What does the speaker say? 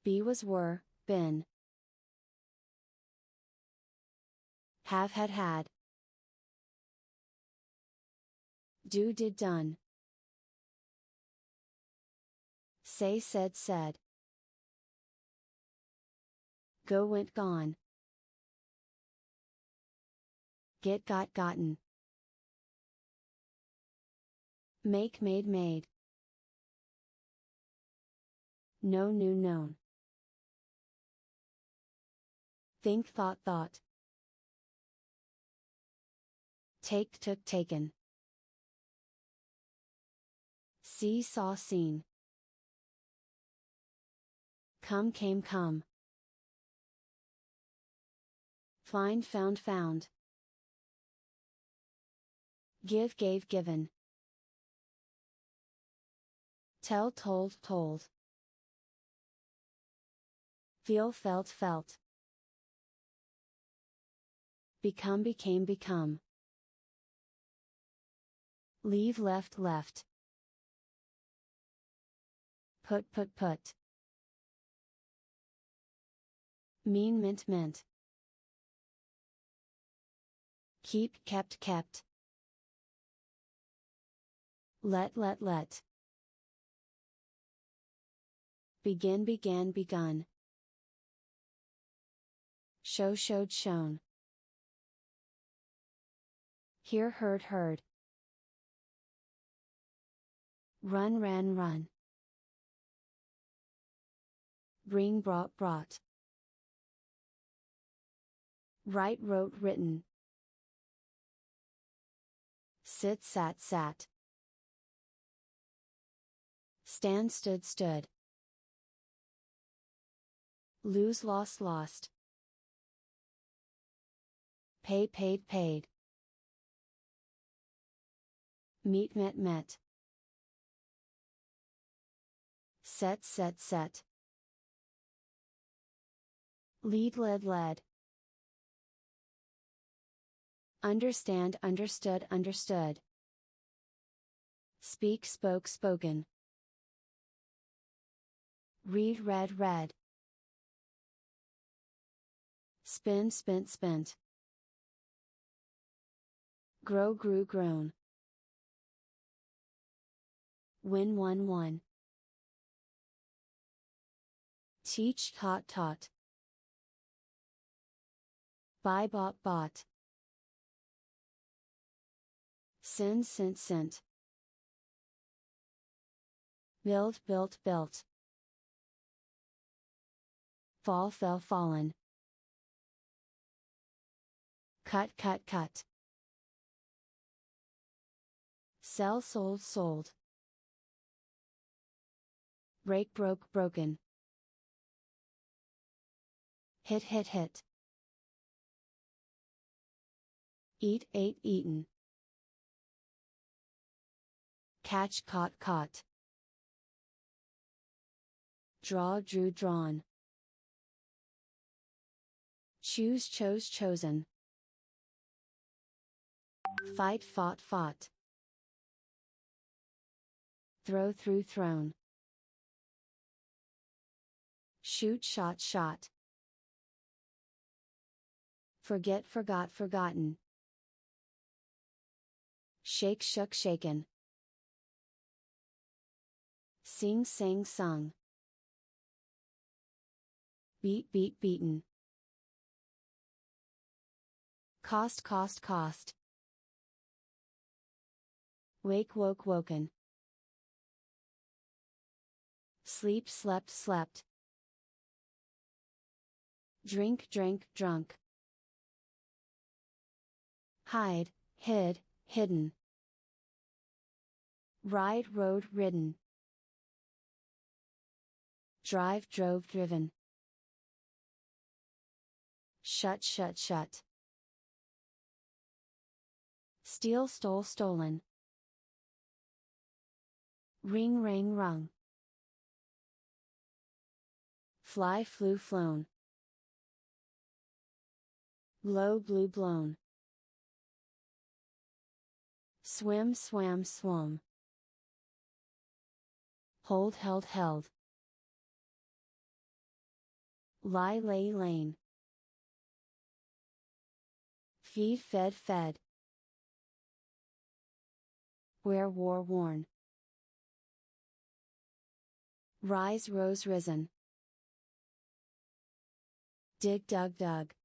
Be was were, been. Have had had. Do did done. Say said said. Go went gone. Get got gotten. Make made made. Know knew known. Think thought thought. Take took taken. See saw seen. Come came come. Find found found. Give gave given. Tell told told. Feel felt felt. Become became become. Leave left left. Put put put. Mean meant meant. Keep kept kept. Let let let. Begin began begun. Show showed shown. Hear heard heard. Run ran run. Bring brought brought. Write wrote written. Sit sat sat. Stand stood stood. Lose lost lost. Pay paid paid. Meet met met. Set set set. Lead led led. Understand understood understood. Speak spoke spoken. Read read read. Spin spent spent. Grow grew grown. Win won won. Teach taught taught. Buy bought bought. Send sent sent. Build built built. Fall fell fallen. Cut cut cut. Sell sold sold. Break broke broken. Hit hit hit. Eat ate eaten. Catch caught caught. Draw drew drawn. Choose chose chosen. Fight fought fought. Throw threw thrown. Shoot shot shot. Forget forgot forgotten. Shake shook shaken. Sing sang sung. Beat beat beaten. Cost cost cost. Wake woke woken. Sleep slept slept. Drink drank drunk. Hide, hid, hidden. Ride rode ridden. Drive drove driven. Shut shut shut. Steal stole stolen. Ring rang rung. Fly flew flown. Blow blew blown. Swim swam swum. Hold held held. lie lay lane. Feed fed fed. Wear wore worn. Rise rose risen. Dig dug dug.